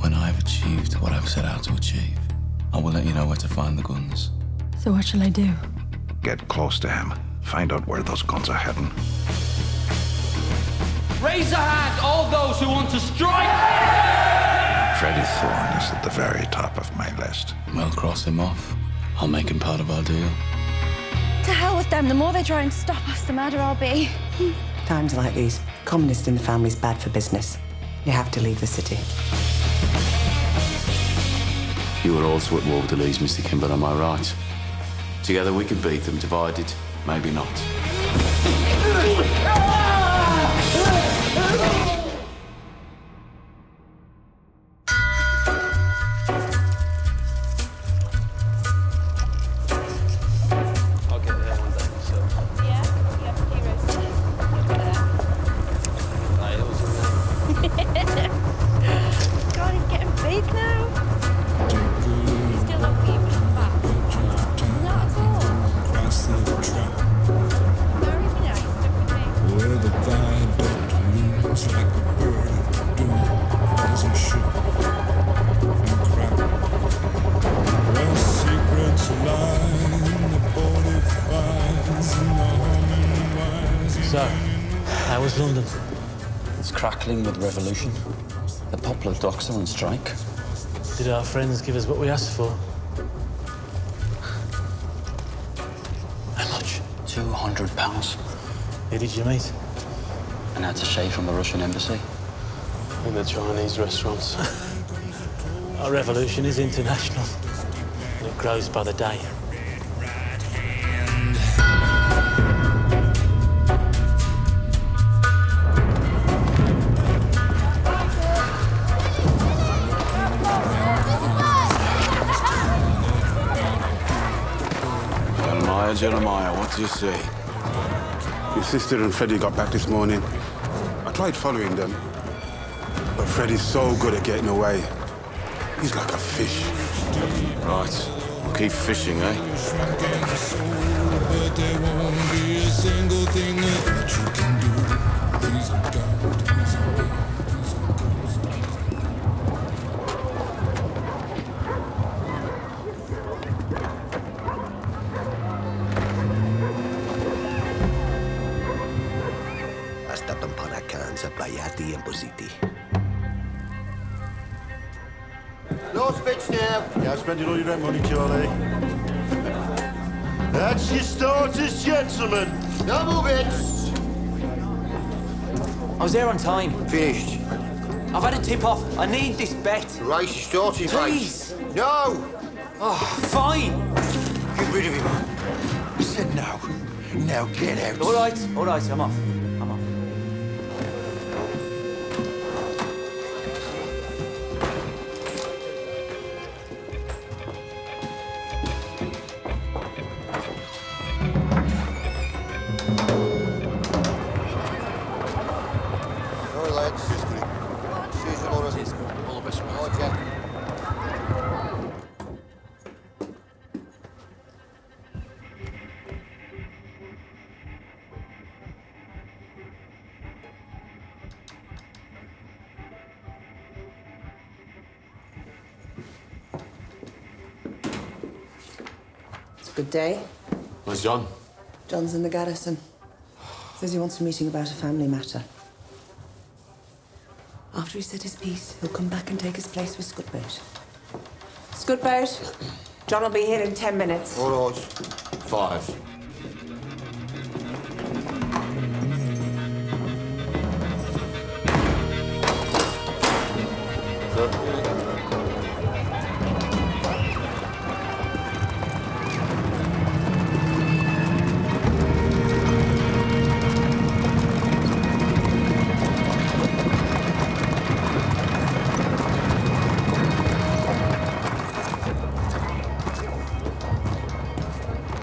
When I've achieved what I've set out to achieve, I will let you know where to find the guns. So what shall I do? Get close to him. Find out where those guns are heading. Raise a hand, all those who want to strike! Freddie Thorne is at the very top of my list. We'll cross him off. I'll make him part of our deal. To hell with them. The more they try and stop us, the madder I'll be. Times like these, communist in the family's bad for business. You have to leave the city. You were also at war with the Lees, Mr. Kimber, am I right? Together we could beat them, divided, maybe not. God, he's getting big now. He's still not even back. Not at all. Very nice, stick with me. Where the viaduct looms like a bird of doom as it should and crack. Where secrets lie in the body fires and the humming wires. So, how was London? It's crackling with revolution. The Poplar Docks are on strike. Did our friends give us what we asked for? How much? £200. Who did you meet? An attaché from the Russian embassy. In the Chinese restaurants. Our revolution is international. And it grows by the day. Jeremiah, what do you see? Your sister and Freddie got back this morning. I tried following them, but Freddie's so good at getting away. He's like a fish. Right. We'll keep fishing, eh? But there won't be a single thing that you can do. He's a god, he's a god. Hasta un paracanza plaiati in positi. No speech now. Yeah, spending all your rent money, Charlie. That's your starters, gentlemen. No more bits. I was there on time. Finished. I've had a tip-off. I need this bet. The race is starting, Please. mate. No. Oh, fine. Get rid of him. I said no. Now get out. All right, I'm off. I'm off. All right, lads. Cheers, Laura. Cheers. All the best, mate. All right, Jack. It's a good day. Where's John? John's in the garrison. Says he wants a meeting about a family matter. After he's said his piece, he'll come back and take his place with Scudboat. Scudboat, John will be here in 10 minutes. All right. 5.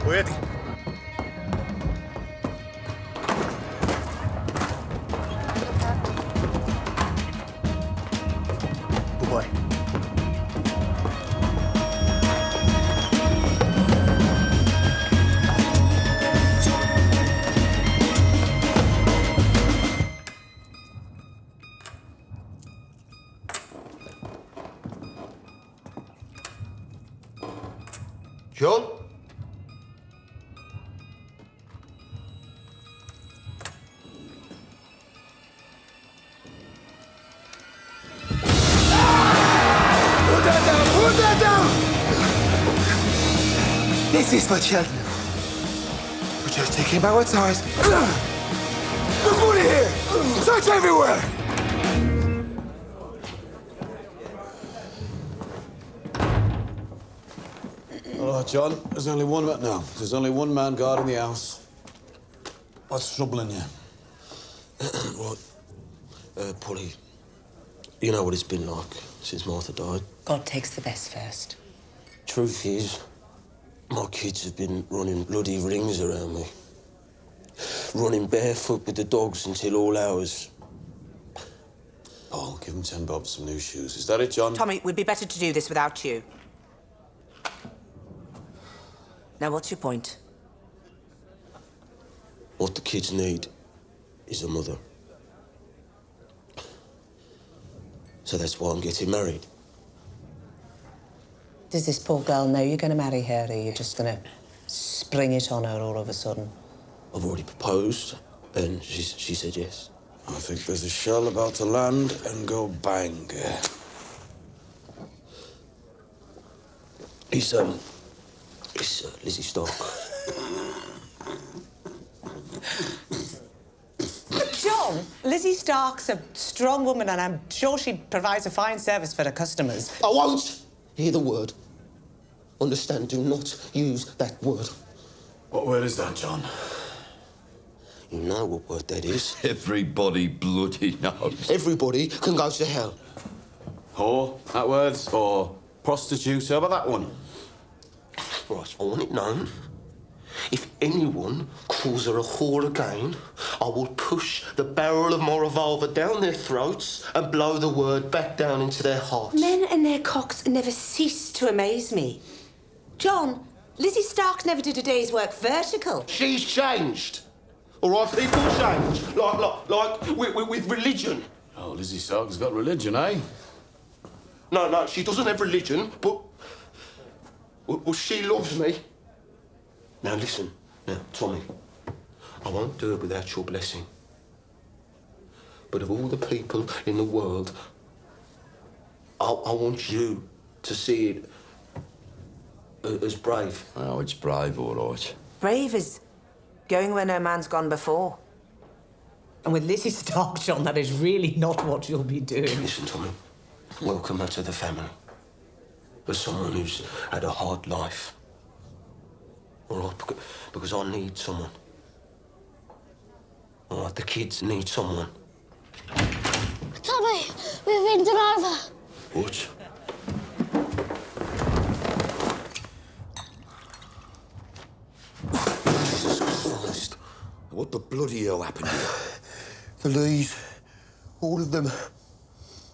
Ready. Good boy. John? Put that down! Put that down! This is for children. We're just taking our time. There's money here! Search everywhere! All right, John. There's only one man. No, there's only one man guarding the house. What's troubling you? Right. Polly, you know what it's been like since Martha died. God takes the best first. Truth is, my kids have been running bloody rings around me. Running barefoot with the dogs until all hours. Oh, give him 10 bob, some new shoes. Is that it, John? Tommy, it would be better to do this without you. Now, what's your point? What the kids need is a mother. So that's why I'm getting married. Does this poor girl know you're going to marry her, or are you just going to spring it on her all of a sudden? I've already proposed, and she said yes. I think there's a shell about to land and go bang. It's Lizzie Stark. John, Lizzie Stark's a strong woman, and I'm sure she provides a fine service for her customers. I won't hear the word. Understand? Do not use that word. What word is that, John? You know what word that is. Everybody bloody knows. Everybody can go to hell. Whore, that word? Or prostitute? How about that one? Right, I want it known. If anyone calls her a whore again, I will push the barrel of my revolver down their throats and blow the word back down into their hearts. Men and their cocks never cease to amaze me. John, Lizzie Stark never did a day's work vertical. She's changed. All right, people change. Like with religion. Oh, Lizzie Stark's got religion, eh? No, she doesn't have religion, but... Well, she loves me. Now, listen. Now, Tommy, I won't do it without your blessing. But of all the people in the world, I want you to see it as brave. Oh, it's brave, all right. Brave is going where no man's gone before. And with Lizzie Stark, John, that is really not what you'll be doing. Listen, Tommy, welcome her to the family. As someone who's had a hard life. All right, because I need someone. All right, the kids need someone. Tommy, we've been done over. What? Jesus Christ. What the bloody hell happened here? The Lees, all of them.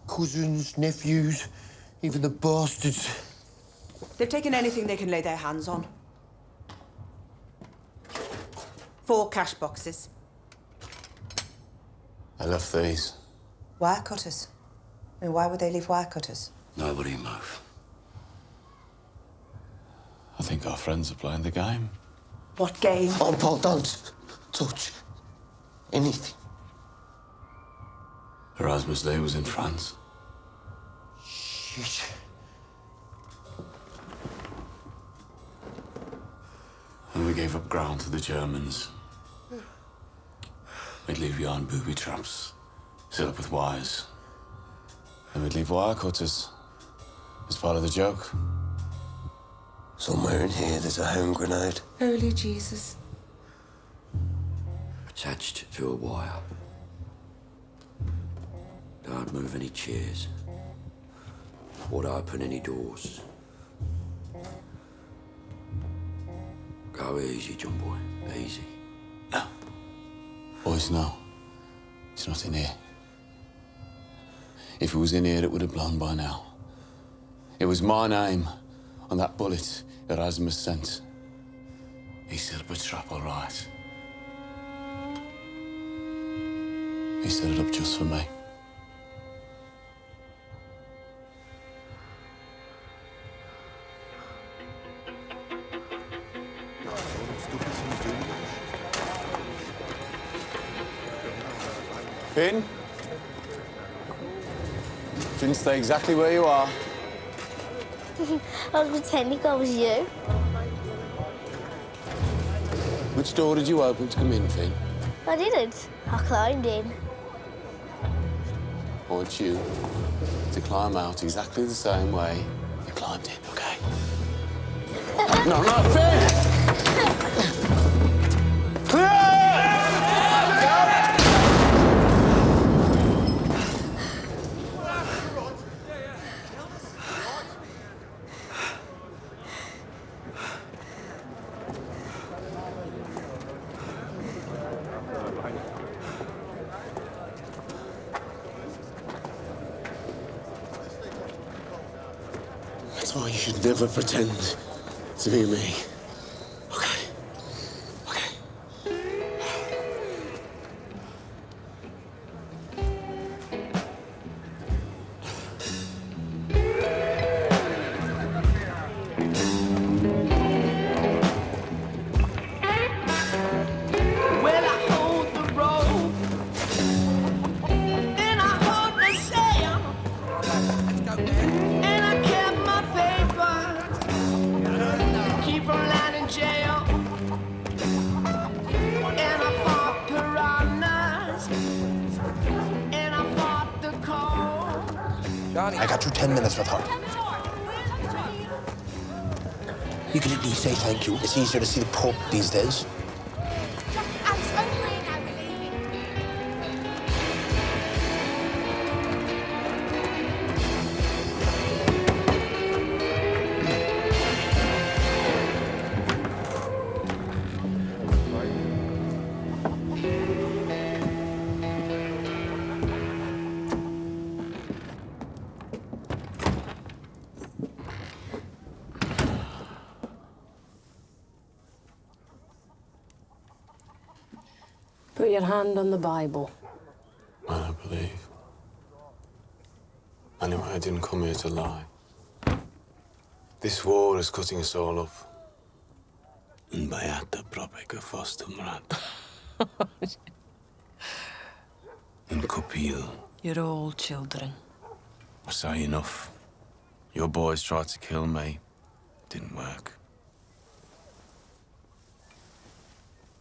Cousins, nephews, even the bastards. They've taken anything they can lay their hands on. 4 cash boxes. I left these. Wire cutters. I mean, why would they leave wire cutters? Nobody move. I think our friends are playing the game. What game? Oh, Paul, don't touch anything. Erasmus Day was in France. Shit. And we gave up ground to the Germans. We'd leave behind booby traps, set up with wires. And we'd leave wire cutters as part of the joke. Somewhere in here, there's a hand grenade. Holy Jesus. Attached to a wire. Don't move any chairs. Or open any doors. Go easy, John boy. Easy. No. Boys, no. It's not in here. If it was in here, it would have blown by now. It was my name on that bullet Erasmus sent. He set up a trap, all right. He set it up just for me. Finn? Finn, stay exactly where you are. I'll pretend it was you. Which door did you open to come in, Finn? I didn't. I climbed in. I want you to climb out exactly the same way you climbed in, OK? No, Finn! That's why you should never pretend to be me. Okay? Okay. Well, I hold the rope, and I hold the sail, and I kept my paper, keep from landing jail, and I fought piranhas, and I fought the cold. I got you 10 minutes with her. You can at least say thank you. It's easier to see the Pope these days. Put your hand on the Bible. I don't believe. Anyway, I didn't come here to lie. This war is cutting us all up. And Beata propega fostum rat. And Copil. You're all children. I say enough. Your boys tried to kill me. Didn't work.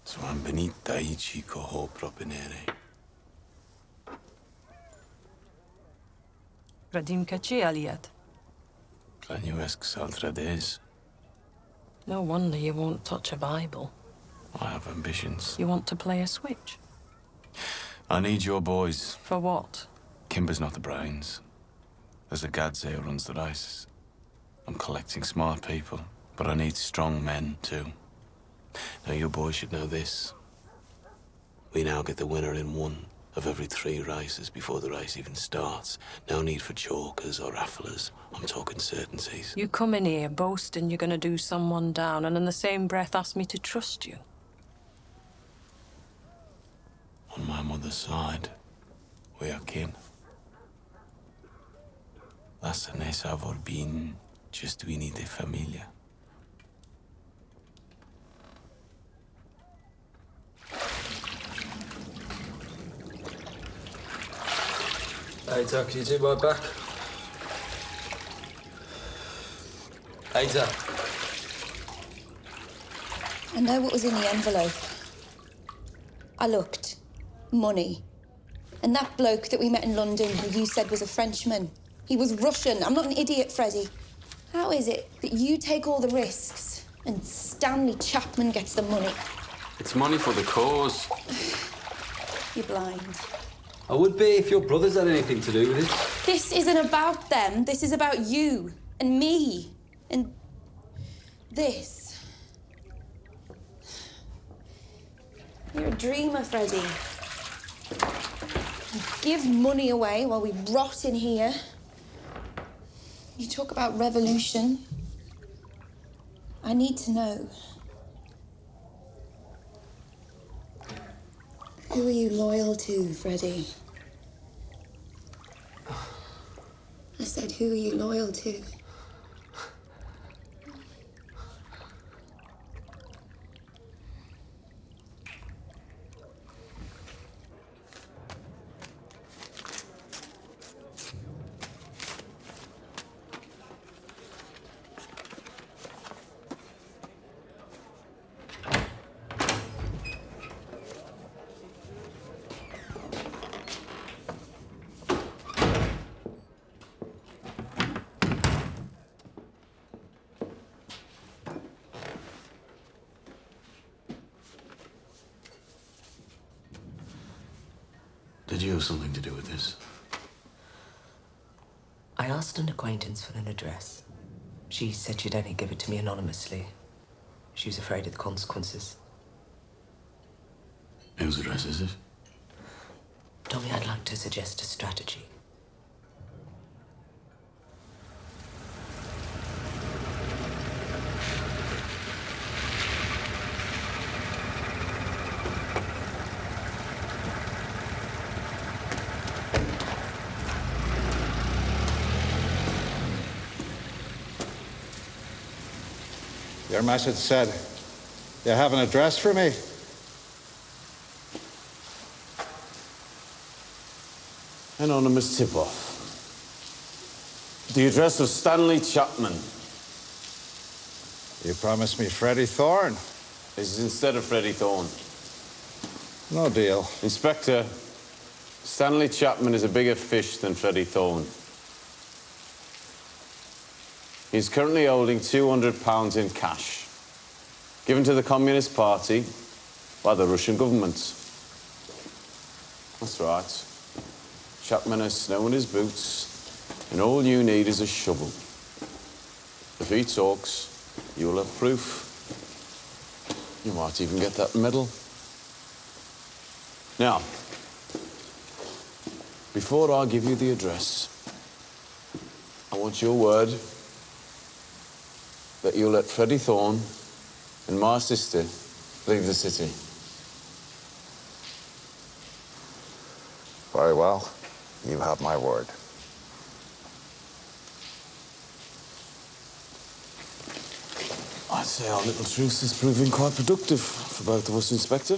So I'm benita I chico ho propenere. Radim kachi aliat. Clanuesc saltrades. No wonder you won't touch a Bible. I have ambitions. You want to play a switch? I need your boys. For what? Kimber's not the brains. There's a Gadze who runs the races. I'm collecting smart people, but I need strong men, too. Now, your boys should know this. We now get the winner in one of every 3 races before the race even starts. No need for chalkers or rafflers. I'm talking certainties. You come in here boasting you're going to do someone down, and in the same breath ask me to trust you. On my mother's side, we are kin. La senesa vorbin gestuini de familia. Ada, can you do my back? Ada. I know what was in the envelope. I looked. Money. And that bloke that we met in London, who you said was a Frenchman, he was Russian. I'm not an idiot, Freddie. How is it that you take all the risks and Stanley Chapman gets the money? It's money for the cause. You're blind. I would be if your brothers had anything to do with it. This isn't about them. This is about you and me and this. You're a dreamer, Freddie. You give money away while we rot in here. You talk about revolution. I need to know. Who are you loyal to, Freddie? I said, who are you loyal to? Did you have something to do with this? I asked an acquaintance for an address. She said she'd only give it to me anonymously. She was afraid of the consequences. Whose address is it? Tommy, I'd like to suggest a strategy. Your message said you have an address for me. Anonymous tip-off. The address of Stanley Chapman. You promised me Freddie Thorne. This is instead of Freddie Thorne. No deal. Inspector, Stanley Chapman is a bigger fish than Freddie Thorne. He's currently holding £200 in cash, given to the Communist Party by the Russian government. That's right. Chapman has snow in his boots, and all you need is a shovel. If he talks, you'll have proof. You might even get that medal. Now, before I give you the address, I want your word that you'll let Freddie Thorne and my sister leave the city. Very well. You have my word. I'd say our little truce is proving quite productive for both of us, Inspector.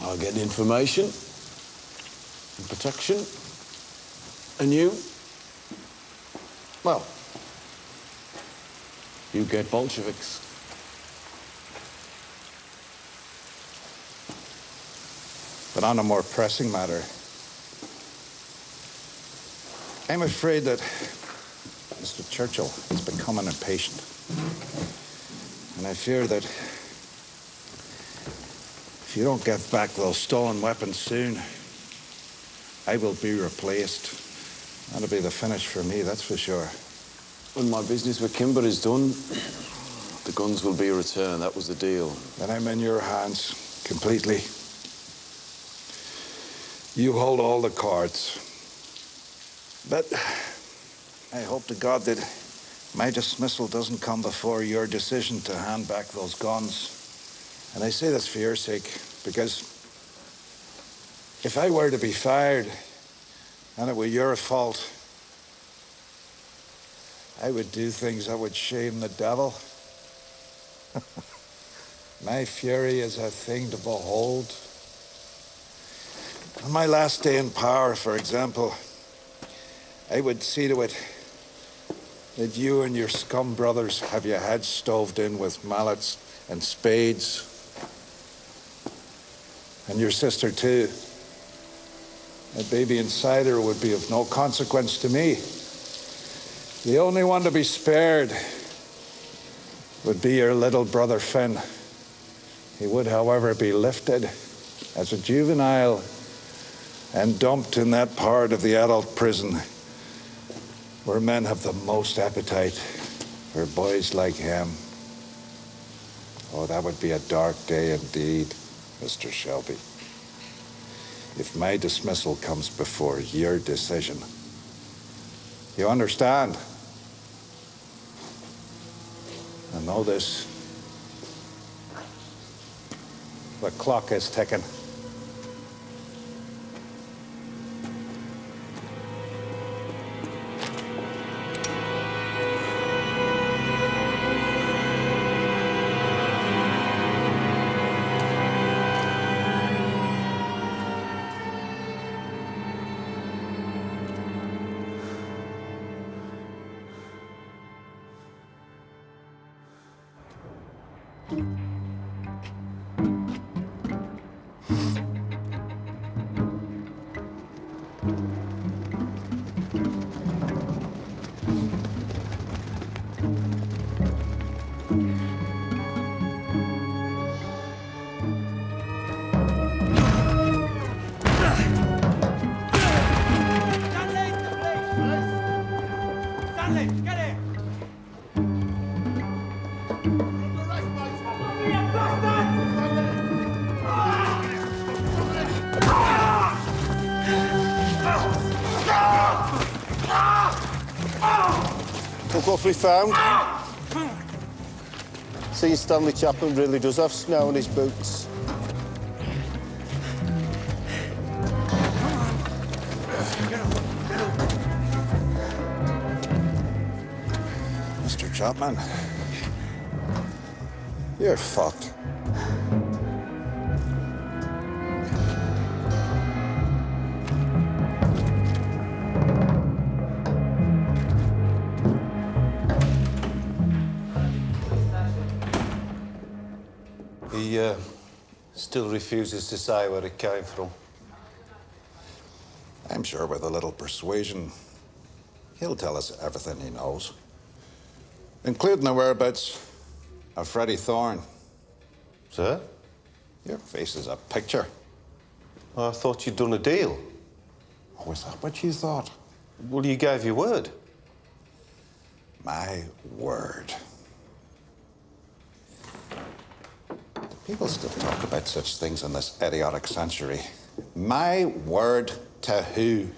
I'll get information and protection, and you, well, you get Bolsheviks. But on a more pressing matter, I'm afraid that Mr. Churchill is becoming impatient. And I fear that if you don't get back those stolen weapons soon, I will be replaced. That'll be the finish for me, that's for sure. When my business with Kimber is done, the guns will be returned. That was the deal. Then I'm in your hands completely. You hold all the cards. But I hope to God that my dismissal doesn't come before your decision to hand back those guns. And I say this for your sake, because if I were to be fired and it were your fault, I would do things that would shame the devil. My fury is a thing to behold. On my last day in power, for example, I would see to it that you and your scum brothers have your heads stoved in with mallets and spades. And your sister, too. A baby insider would be of no consequence to me. The only one to be spared would be your little brother Finn. He would, however, be lifted as a juvenile and dumped in that part of the adult prison where men have the most appetite for boys like him. Oh, that would be a dark day indeed, Mr. Shelby. If my dismissal comes before your decision. You understand? And know this. The clock is ticking. Stanley, get here! Look what we found. See, Stanley Chapman really does have snow on his boots. Mr. Chapman, you're fucked. He still refuses to say where it came from. I'm sure with a little persuasion, he'll tell us everything he knows, including the whereabouts of Freddie Thorne. Sir? Your face is a picture. I thought you'd done a deal. Oh, is that what you thought? Well, you gave your word. My word. People still talk about such things in this idiotic century. My word to who?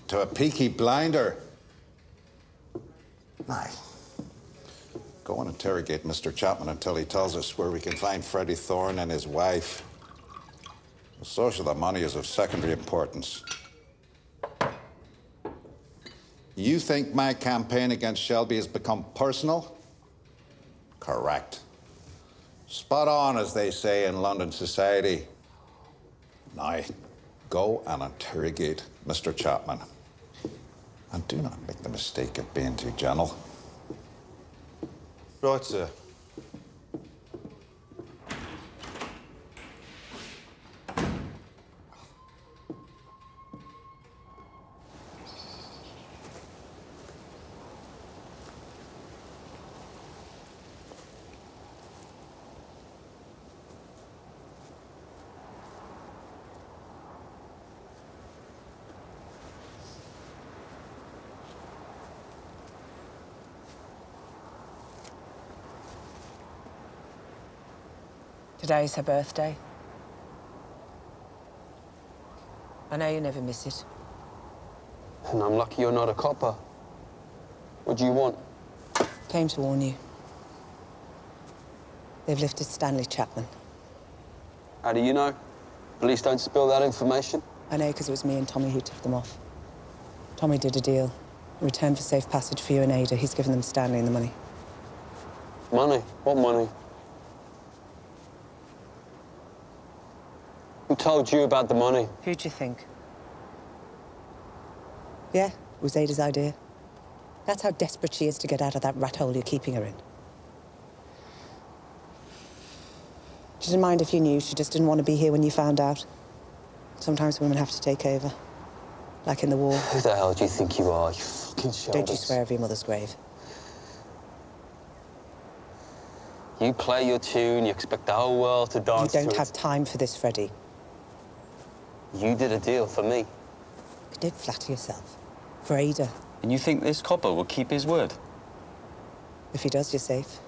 To a peaky blinder? Aye. Go and interrogate Mr. Chapman until he tells us where we can find Freddie Thorne and his wife. The source of the money is of secondary importance. You think my campaign against Shelby has become personal? Correct. Spot on, as they say in London society. Now, go and interrogate Mr. Chapman. And do not make the mistake of being too gentle. Right, sir. Today's her birthday. I know you never miss it. And I'm lucky you're not a copper. What do you want? Came to warn you. They've lifted Stanley Chapman. How do you know? Police don't spill that information. I know because it was me and Tommy who took them off. Tommy did a deal. In return for safe passage for you and Ada, he's given them Stanley and the money. Money? What money? Who told you about the money? Who do you think? Yeah, it was Ada's idea. That's how desperate she is to get out of that rat hole you're keeping her in. She didn't mind if you knew, she just didn't want to be here when you found out. Sometimes women have to take over. Like in the war. Who the hell do you think you are, you fucking shoulders? Don't you swear over your mother's grave. You play your tune, you expect the whole world to dance to it. You don't have time for this, Freddie. You did a deal for me. You did flatter yourself. For Ada. And you think this copper will keep his word? If he does, you're safe.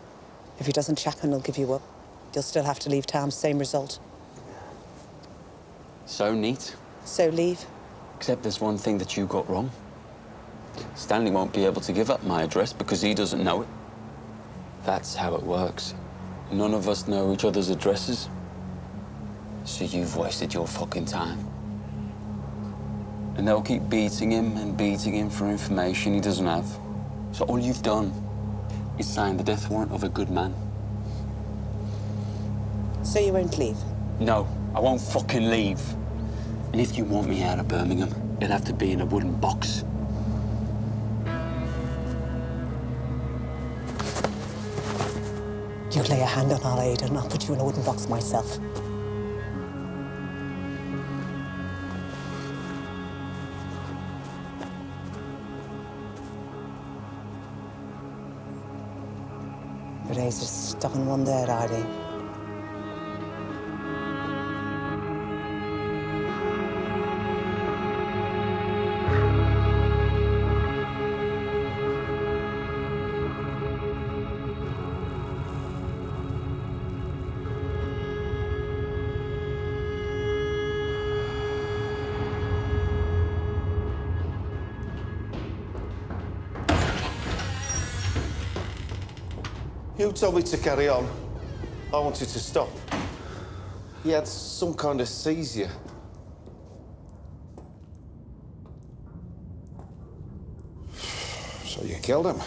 If he doesn't, Chapman will give you up. You'll still have to leave town, same result. So neat. So leave. Except there's one thing that you got wrong. Stanley won't be able to give up my address because he doesn't know it. That's how it works. None of us know each other's addresses. So you've wasted your fucking time. And they'll keep beating him and beating him for information he doesn't have. So all you've done is sign the death warrant of a good man. So you won't leave? No, I won't fucking leave. And if you want me out of Birmingham, it'll have to be in a wooden box. You lay a hand on our Ada and I'll put you in a wooden box myself. Your days are stuck in one there, Artie. You told me to carry on. I wanted to stop. He had some kind of seizure. So you killed him?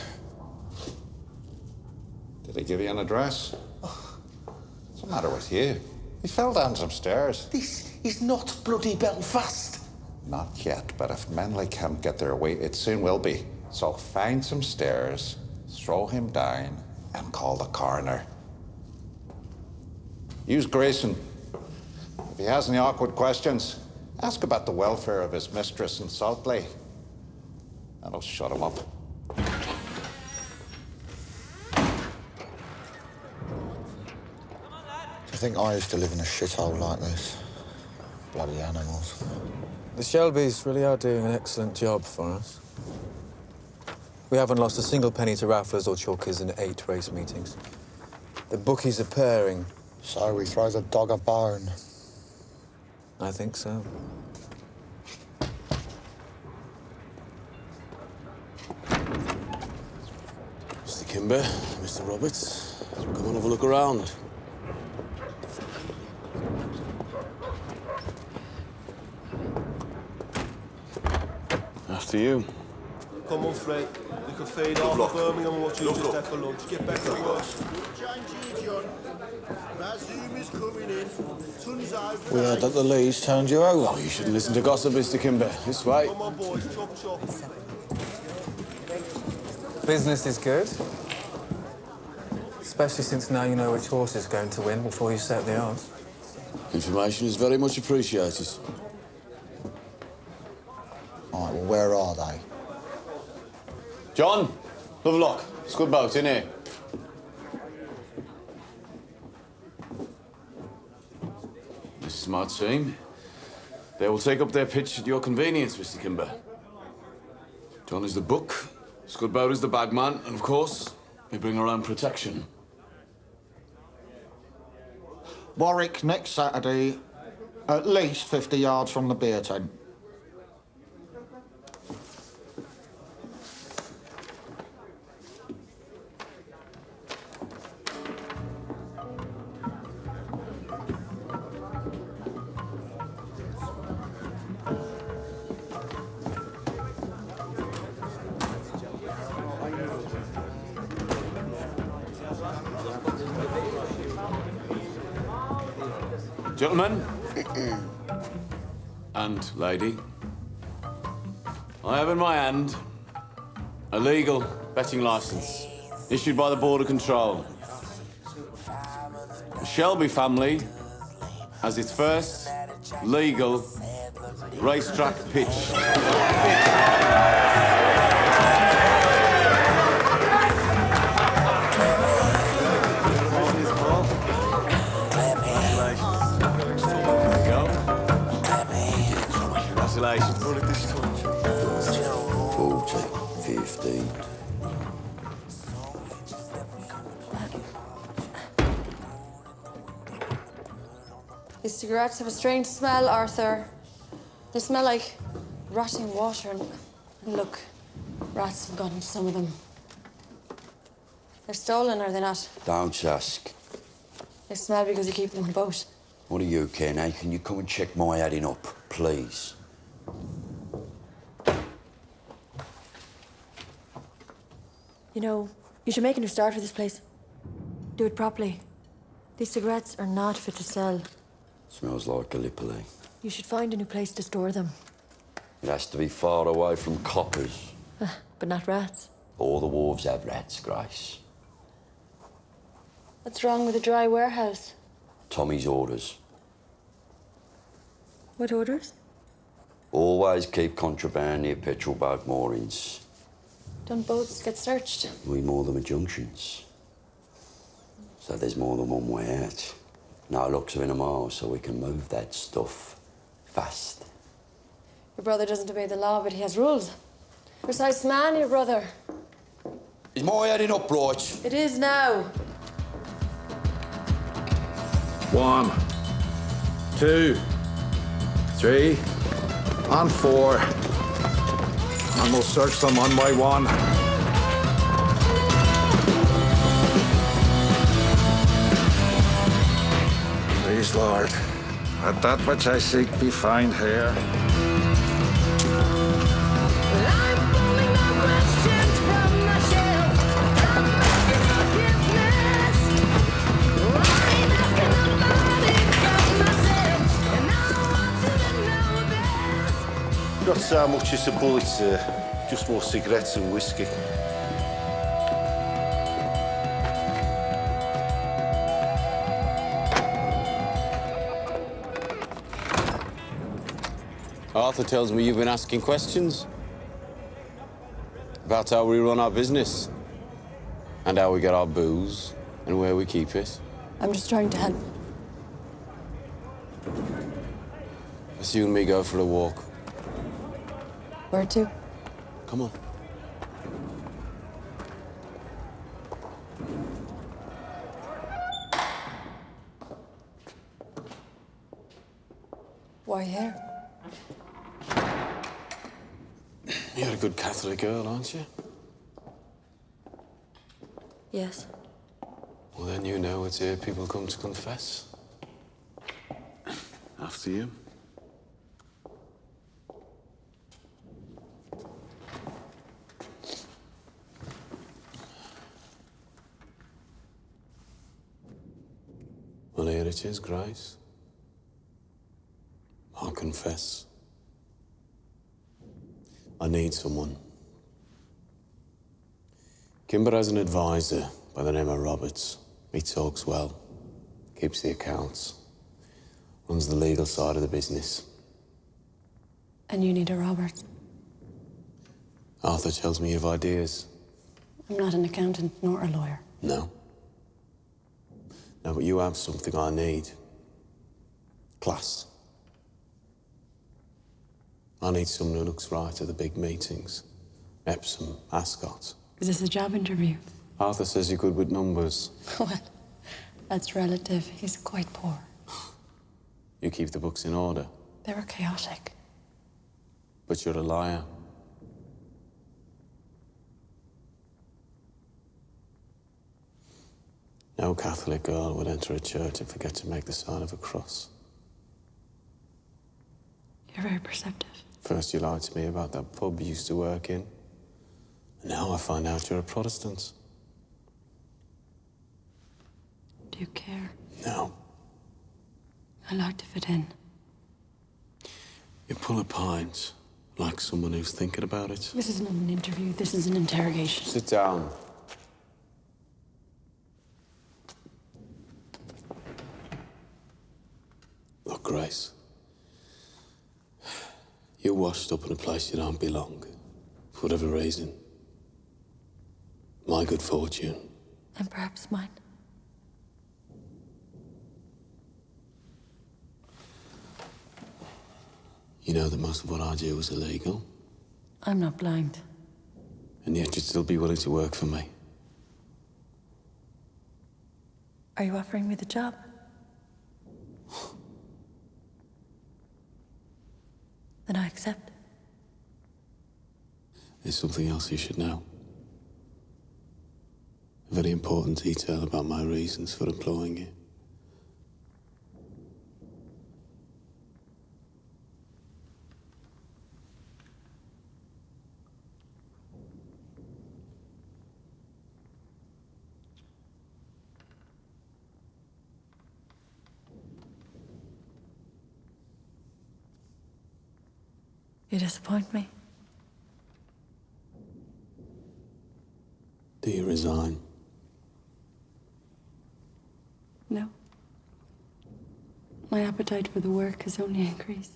Did he give you an address? What's the matter with you? He fell down some stairs. This is not bloody Belfast. Not yet, but if Menley can't get their way, it soon will be. So find some stairs, throw him down, and call the coroner. Use Grayson. If he has any awkward questions, ask about the welfare of his mistress in Saltley. That'll shut him up. I think I used to live in a shithole like this. Bloody animals. The Shelbys really are doing an excellent job for us. We haven't lost a single penny to rafflers or chalkers in 8 race meetings. The bookies are pairing. So we throw the dog a bone. I think so. Mr. Kimber, Mr. Roberts, come on, have a look around. After you. Come on, Fred. We can feed half of Birmingham and watch you just have for lunch. Get back to work. We heard that the Lees turned you over. Oh, you shouldn't listen to gossip, Mr. Kimber. This way. Come on, boys. Chop, chop. Business is good. Especially since now you know which horse is going to win before you set the odds. Information is very much appreciated. All right, well, where are they? John, Lovelock, it's good boat, in here. This is my team. They will take up their pitch at your convenience, Mr. Kimber. John is the book, Scudboat is the bagman, and of course, we bring our own protection. Warwick next Saturday, at least 50 yards from the beer tent. Gentlemen, and lady, I have in my hand a legal betting license issued by the Border Control. The Shelby family has its first legal racetrack pitch. Congratulations. 40, 15. These cigarettes have a strange smell, Arthur. They smell like rotting water and look, rats have gotten into some of them. They're stolen, are they not? Don't ask. They smell because you keep them on a boat. What do you care now? Can you come and check my adding up, please? You know, you should make a new start with this place. Do it properly. These cigarettes are not fit to sell. Smells like Gallipoli. You should find a new place to store them. It has to be far away from coppers. But not rats. All the wharves have rats, Grace. What's wrong with a dry warehouse? Tommy's orders. What orders? Always keep contraband near petrol boat moorings. Don't boats get searched? We moor them at junctions. So there's more than one way out. No looks in a mile, so we can move that stuff fast. Your brother doesn't obey the law, but he has rules. Precise man, your brother. Is my adding up right? It is now. 1, 2, 3, and 4. And we'll search them one by one. Yes, Lord. Let that which I seek be found here. Not so much as a bullet, sir. Just more cigarettes and whiskey. Arthur tells me you've been asking questions about how we run our business and how we get our booze and where we keep it. I'm just trying to help. Let's you and me go for a walk. Where to? Come on. Why here? You're a good Catholic girl, aren't you? Yes. Well, then you know it's here people come to confess. After you. Well, here it is, Grace. I'll confess. I need someone. Kimber has an advisor by the name of Roberts. He talks well, keeps the accounts, runs the legal side of the business. And you need a Robert. Arthur tells me you have ideas. I'm not an accountant nor a lawyer. No. No, but you have something I need. Class. I need someone who looks right at the big meetings. Epsom, Ascot. Is this a job interview? Arthur says you're good with numbers. Well, that's relative. He's quite poor. You keep the books in order. They were chaotic. But you're a liar. No Catholic girl would enter a church and forget to make the sign of a cross. You're very perceptive. First you lied to me about that pub you used to work in. And now I find out you're a Protestant. Do you care? No. I like to fit in. You pull a pint like someone who's thinking about it. This isn't an interview. This is an interrogation. Sit down. Look, Grace. You're washed up in a place you don't belong, for whatever reason. My good fortune. And perhaps mine. You know that most of what I do is illegal, I'm not blind. and yet you'd still be willing to work for me. Are you offering me the job? Then I accept. There's something else you should know. A very important detail about my reasons for employing you. You disappoint me. Do you resign? No. My appetite for the work has only increased.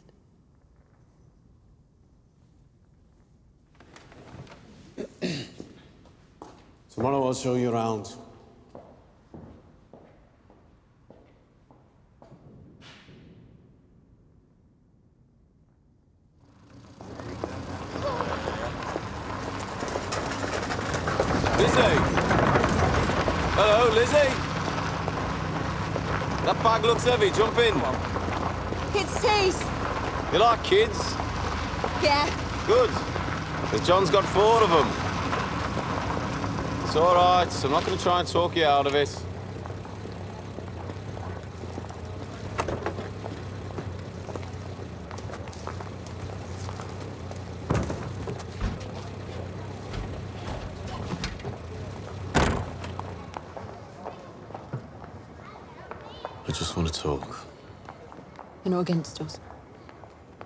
Tomorrow I'll show you around. Lizzie! Hello, Lizzie! That bag looks heavy. Jump in. Kids' teeth. You like kids? Yeah. Good. Because John's got 4 of them. It's all right. I'm not going to try and talk you out of it. just want to talk. You're not against us.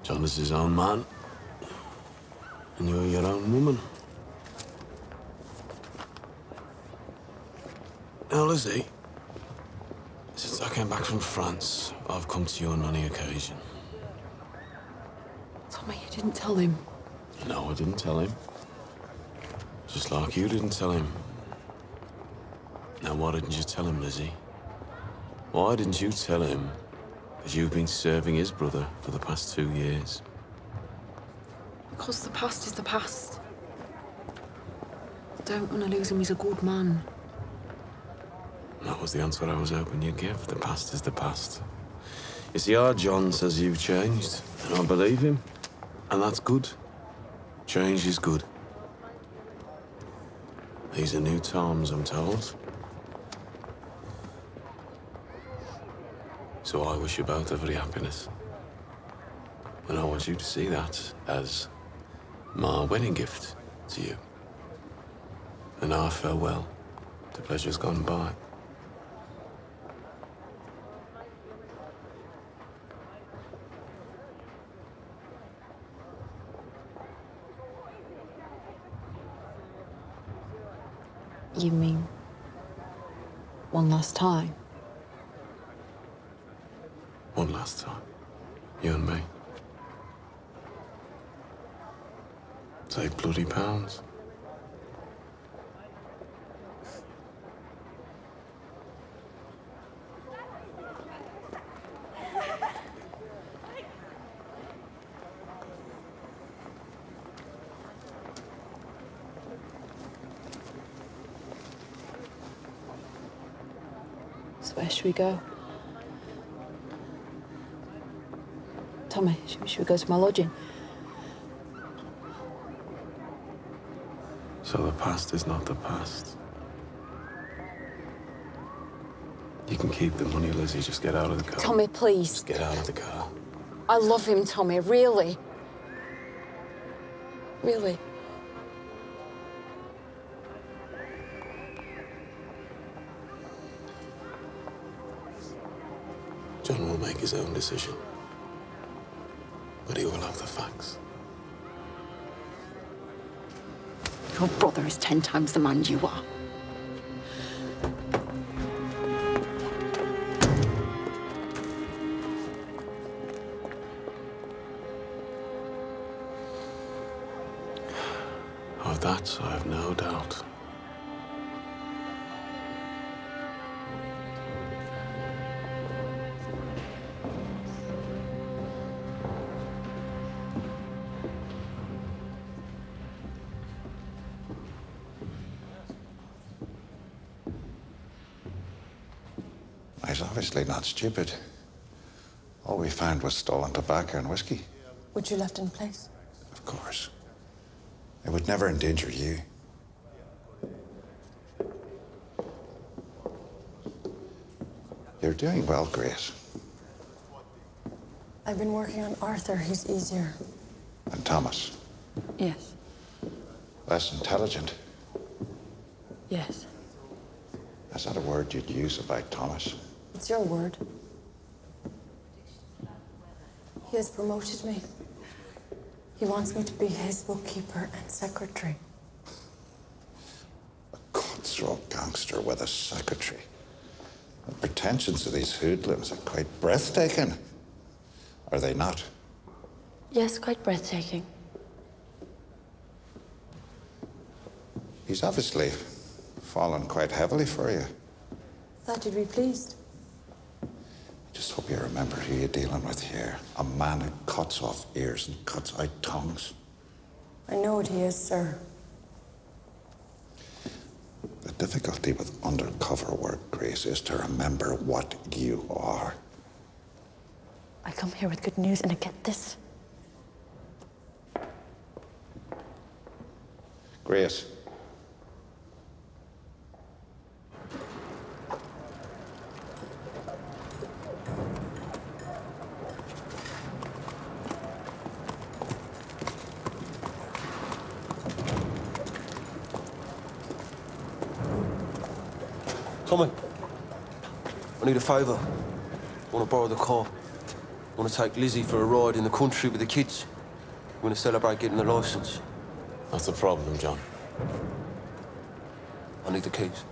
John is his own man. And you're your own woman. Now, Lizzie, since I came back from France, I've come to you on many occasions. Tommy, you didn't tell him. No, I didn't tell him. Just like you didn't tell him. Now, why didn't you tell him, Lizzie? Why didn't you tell him that you've been serving his brother for the past 2 years? Because the past is the past. I don't want to lose him. He's a good man. That was the answer I was hoping you'd give. The past is the past. You see, our John says you've changed, and I believe him. And that's good. Change is good. These are new times, I'm told. So I wish you both every happiness. And I want you to see that as my wedding gift to you. And our farewell to pleasures gone by. You mean one last time? One last time. You and me. Take bloody pounds. So where should we go? Tommy, should we go to my lodging? So the past is not the past. You can keep the money, Lizzie. Just get out of the car. Tommy, please. Just get out of the car. I love him, Tommy, really. Really. John will make his own decision. But he will have the facts. Your brother is 10 times the man you are. Of that, I have no doubt. He's obviously not stupid. All we found was stolen tobacco and whiskey. Which you left in place? Of course. It would never endanger you. You're doing well, Grace. I've been working on Arthur. He's easier. And Thomas. Yes. Less intelligent. Yes. Is that a word you'd use about Thomas? It's your word. He has promoted me. He wants me to be his bookkeeper and secretary. A cutthroat gangster with a secretary. The pretensions of these hoodlums are quite breathtaking. Are they not? Yes, quite breathtaking. He's obviously fallen quite heavily for you. Thought you'd be pleased. Just hope you remember who you're dealing with here. A man who cuts off ears and cuts out tongues. I know what he is, sir. The difficulty with undercover work, Grace, is to remember what you are. I come here with good news and I get this. Grace. Tommy, I need a favour. Want to borrow the car. Want to take Lizzie for a ride in the country with the kids. Want to celebrate getting the licence. That's the problem, John. I need the keys.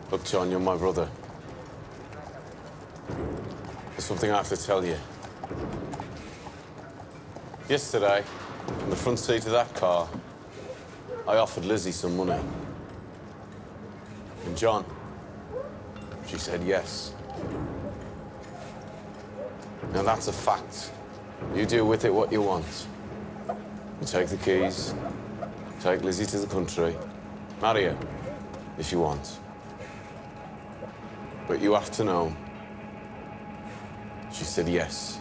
Look, John, you're my brother. There's something I have to tell you. Yesterday, in the front seat of that car, I offered Lizzie some money. And John, she said yes. Now that's a fact. You do with it what you want. You take the keys, take Lizzie to the country, marry her, if you want. But you have to know, she said yes.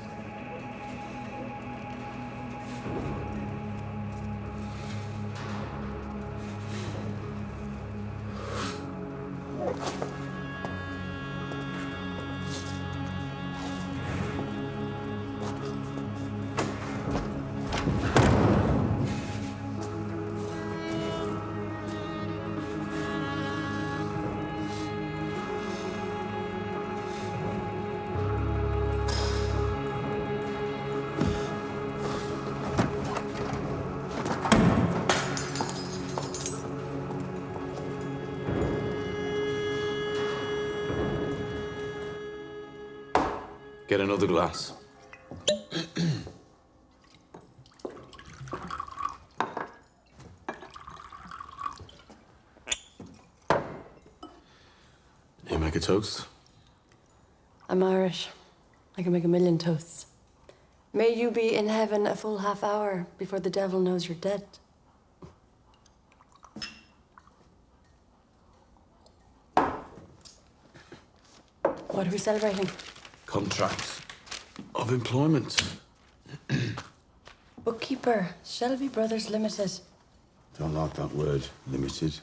Get another glass. You make a toast? I'm Irish. I can make a million toasts. May you be in heaven a full half hour before the devil knows you're dead. What are we celebrating? Contract of employment. Bookkeeper, Shelby Brothers Limited. Don't like that word, limited.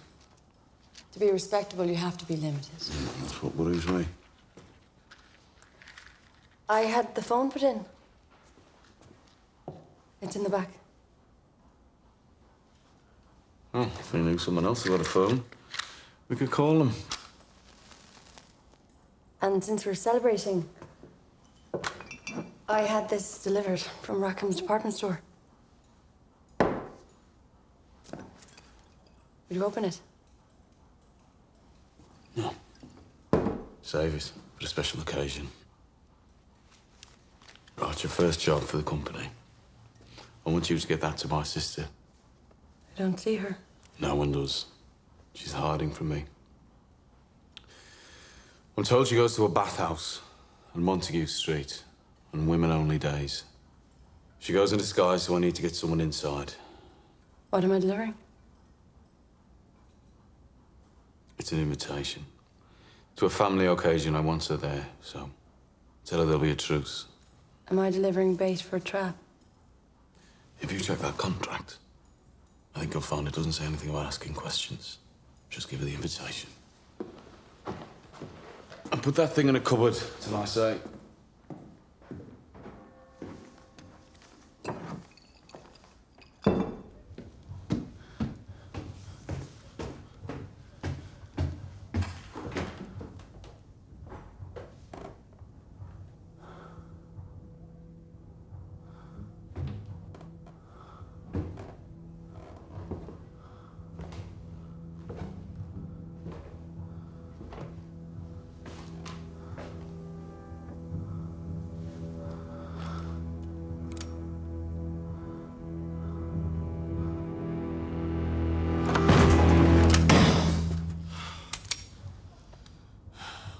To be respectable, you have to be limited. That's what worries me. I had the phone put in. It's in the back. Oh, if we knew someone else who had a phone, we could call them. And since we're celebrating, I had this delivered from Rackham's department store. Will you open it? No. Save it for a special occasion. Right, your first job for the company. I want you to get that to my sister. I don't see her. No one does. She's hiding from me. I'm told she goes to a bathhouse on Montague Street on women-only days. She goes in disguise, so I need to get someone inside. What am I delivering? It's an invitation. To a family occasion, I want her there, so tell her there'll be a truce. Am I delivering bait for a trap? If you check that contract, I think you'll find it doesn't say anything about asking questions. Just give her the invitation. And put that thing in a cupboard till I say.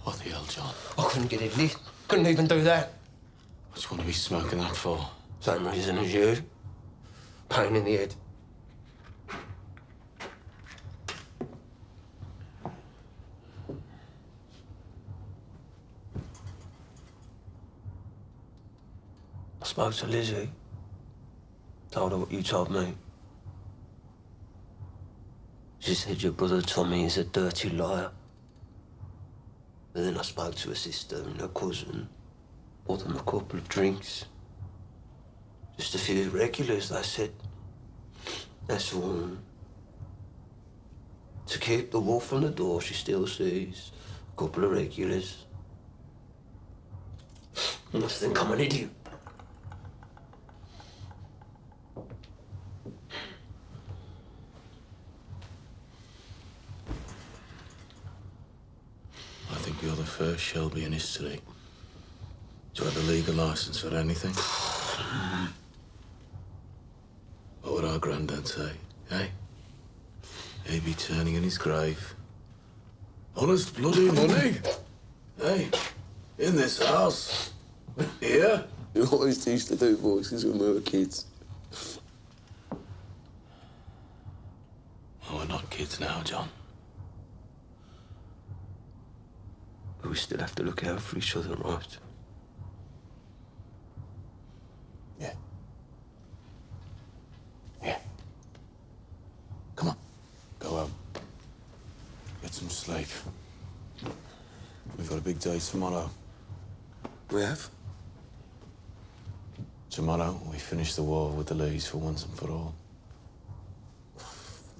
What the hell, John? I couldn't get it lit. Couldn't even do that. What do you want to be smoking that for? Same reason as you. Pain in the head. I spoke to Lizzie. Told her what you told me. She said your brother Tommy is a dirty liar. But then I spoke to her sister and her cousin. Bought them a couple of drinks. Just a few regulars, they said. That's all. To keep the wolf from the door, she still sees Couple of regulars. You must think I'm an idiot. I think you're the first Shelby in history to have a legal license for anything. What would our granddad say, eh? He'd be turning in his grave. Honest bloody money. Hey, in this house. Here. You always used to do voices when we were kids. Well, we're not kids now, John. But we still have to look out for each other, right? Yeah. Yeah. Come on. Go home. Get some sleep. We've got a big day tomorrow. We have? Tomorrow, we finish the war with the Lees for once and for all.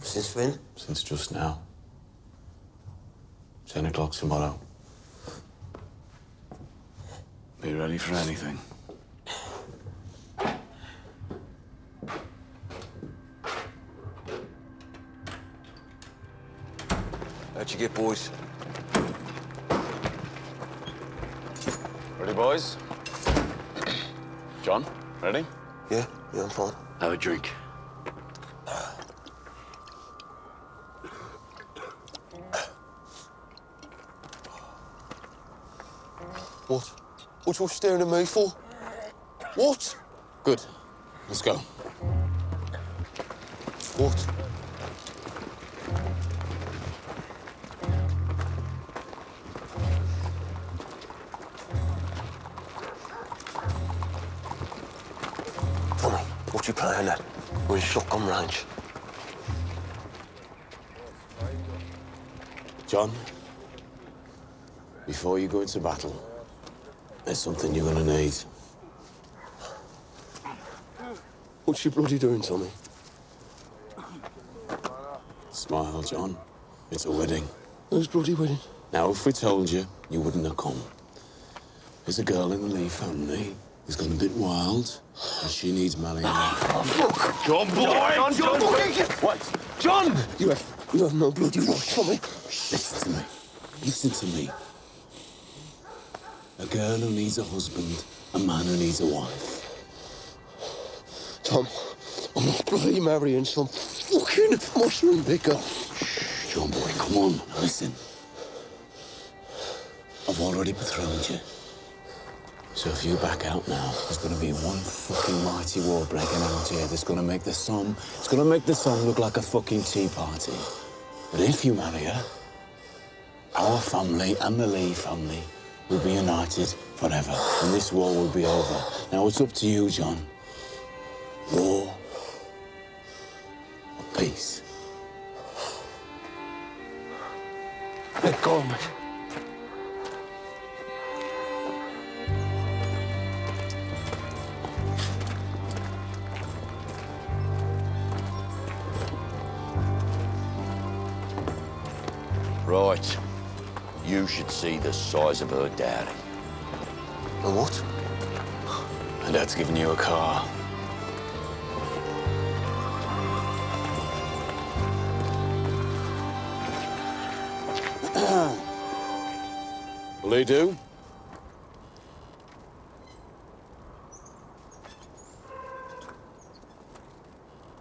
Since when? Since just now. 10 o'clock tomorrow. Be ready for anything. How'd you get, boys? Ready, boys? John, ready? Yeah, I'm fine. Have a drink. What? What you staring at me for? What? Good. Let's go. What? Tommy, what you playing at? We're in shotgun range. John, before you go into battle, there's something you're gonna need. What you bloody doing, Tommy? Smile, John. It's a wedding. Whose bloody wedding? Now, if we told you, you wouldn't have come. There's a girl in the Lee family who's gone a bit wild, and she needs marrying. Look! John, boy! John, What? John! You have no bloody right, Tommy. Listen to me. Listen to me. A girl who needs a husband, a man who needs a wife. Tom, I'm not bloody marrying some fucking mushroom picker. John, boy, come on. Listen. I've already betrothed you. So if you back out now, there's going to be one fucking mighty war breaking out here that's going to make the sun... It's going to make the sun look like a fucking tea party. But if you marry her, our family and the Lee family will be united forever, and this war will be over. Now, it's up to you, John. War or peace? Let go of me. Right. You should see the size of her daddy. A what? And Dad's giving you a car. Will he do?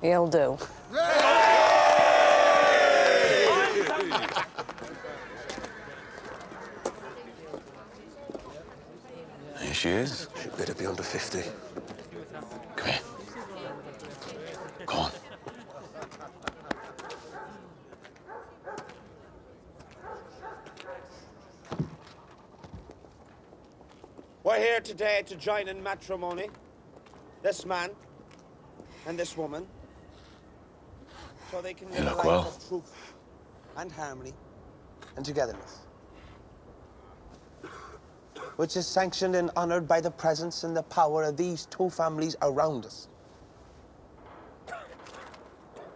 He'll do. There she is. She better be under 50. Come here. Come on. We're here today to join in matrimony. This man and this woman. So they can live a look life well. of truth and harmony and togetherness. Which is sanctioned and honored by the presence and the power of these two families around us.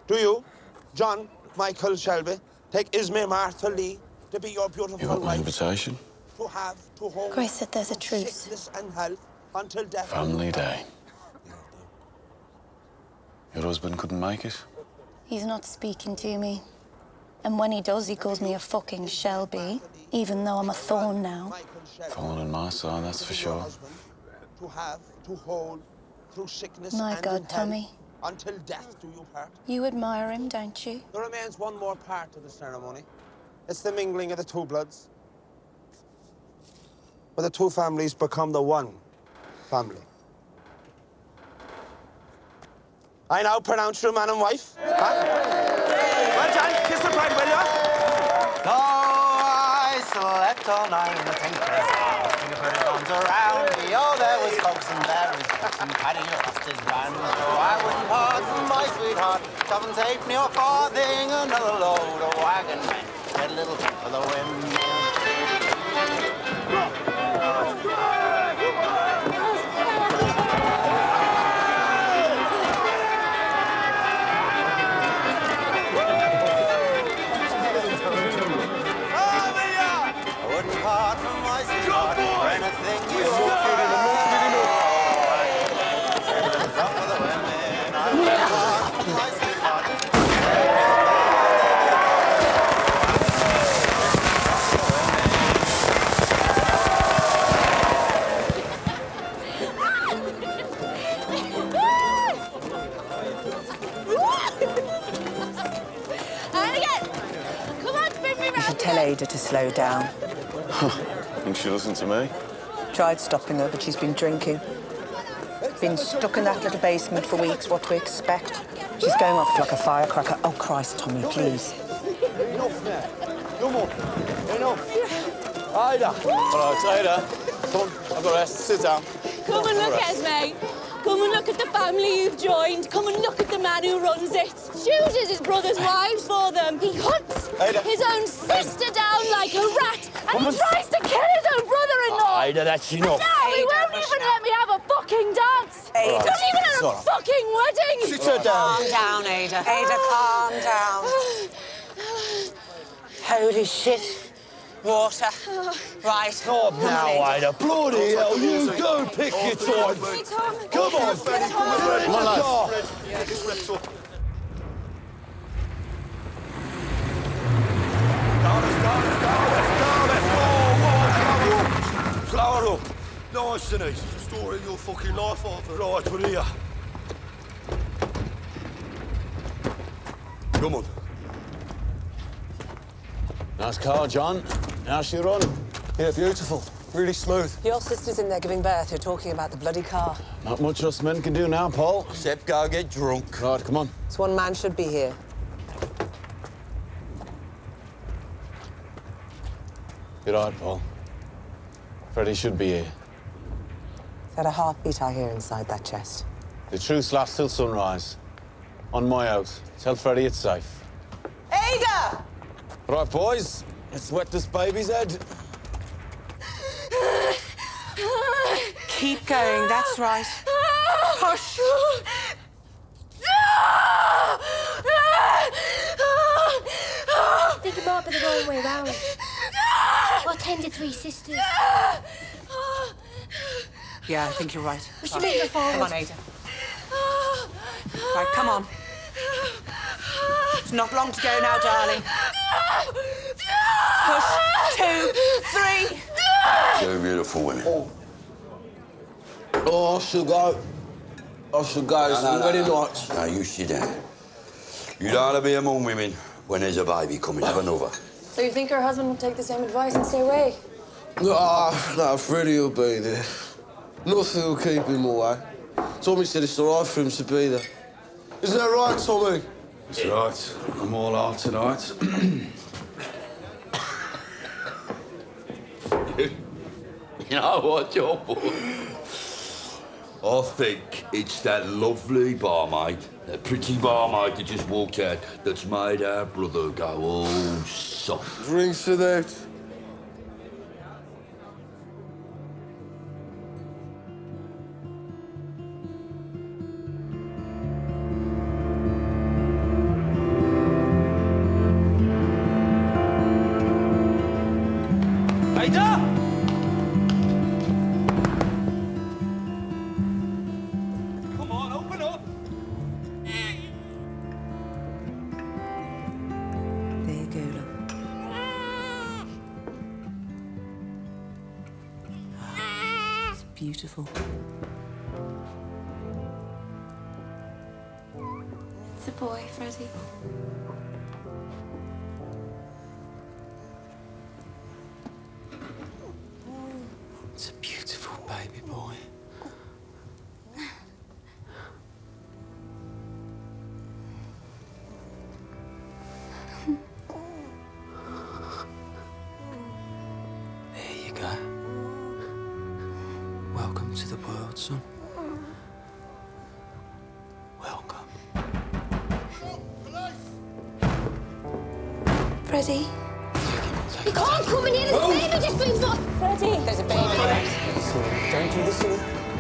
Do you, John Michael Shelby, take Ismay Martha Lee to be your beautiful You got my wife, invitation? to have, to hold, Grace said there's a through truce. sickness and health until death. Family day. Your husband couldn't make it? He's not speaking to me. And when he does, he calls me a fucking Shelby, even though I'm a thorn now. Thorn on my side, that's for sure. To have, to hold, through sickness My and in God, health, Tommy. until death do you part. You admire him, don't you? There remains one more part to the ceremony. It's the mingling of the two bloods. Where the two families become the one family. I now pronounce you man and wife. Huh? Well, John, kiss the bride, will ya? So I slept all night in the tinker's house. The pretty ones around me. Oh, there was folks in there and Paddy lost his band. So I wouldn't part from my sweetheart. Come and take me a farthing, another load of wagon men. Get a little tip for the wind. Tell Ada to slow down. Think she'll listen to me? Tried stopping her, but she's been drinking. Been stuck in that little basement for weeks, what to expect. She's going off like a firecracker. Oh, Christ, Tommy, please. Enough now. No more. Enough. Ida. All right, Ada. Come on, I've got rest. Sit down. Come and look, Esme. Come and look at the family you've joined. Come and look at the man who runs it. Chooses his brother's wives for them. He hunts his own sister down like a rat, and he tries to kill his own brother-in-law. Ida, that's enough. No, he won't even let me have a fucking dance. Ada. Not even at a fucking wedding. Sit her down. Calm down, Ada. Ada, calm down. Holy shit. Water. Right. Stop now, Ida. Bloody hell, you go pick your time. Come on, Fanny. Come on, lads. Yeah, this reps up. Flower up. Nice and easy. Story your fucking life off. Right, we're here. Come on. Nice car, John. How's she running? Yeah, beautiful. Really smooth. Your sister's in there giving birth. You're talking about the bloody car. Not much us men can do now, Paul. Except go get drunk. Right, come on. This one man should be here. You're right, Paul. Freddie should be here. Is that a heartbeat I hear inside that chest? The truce lasts till sunrise. On my house. Tell Freddie it's safe. Ada! Right, boys. Let's wet this baby's head. Keep going, that's right. Hush. I think it might be the wrong way round. I'll tend to three sisters. Yeah, I think you're right. We should make her forward. Come on, Ada. Right, come on. It's not long to go now, darling. Push. 2, 3. Two beautiful women. Oh, I should go. I should go. It's already night. No, you sit down. You don't want to be among women when there's a baby coming. Have another. So you think her husband would take the same advice and stay away? No, Freddie will be there. Nothing will keep him away. Tommy said it's all right for him to be there. Isn't that right, Tommy? That's right. I'm all out tonight. You know what, John? I think it's that lovely barmaid, that pretty barmaid that just walked out, that's made our brother go all soft. Drinks to that. beautiful. It's a boy, Freddie. It's a beautiful baby boy. There you go. Welcome to the world, son. Welcome. Freddie? You can't come in here, there's a baby just been born. Freddie! There's a baby. Don't do this to me.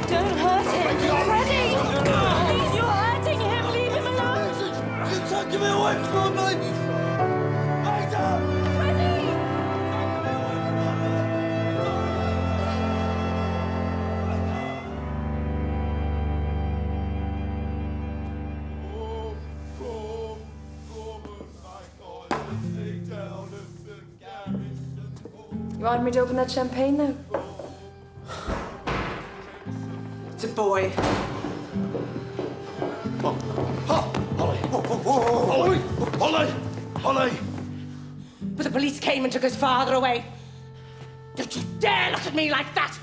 Don't hurt him! Freddie! Please, you're hurting him! Leave him alone! You're taking me away from my baby! You want me to open that champagne now? It's a boy. Holly! But the police came and took his father away. Don't you dare look at me like that!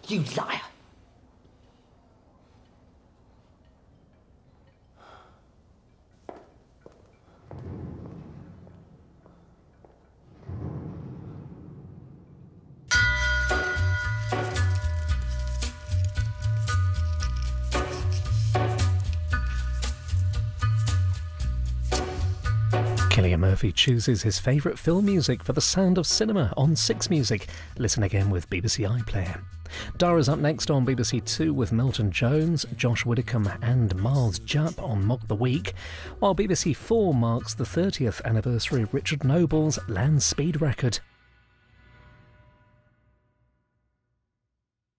You liar! Cillian Murphy chooses his favourite film music for The Sound of Cinema on 6 Music. Listen again with BBC iPlayer. Dara's up next on BBC Two with Milton Jones, Josh Widdicombe and Miles Jupp on Mock the Week, while BBC 4 marks the 30th anniversary of Richard Noble's land speed record.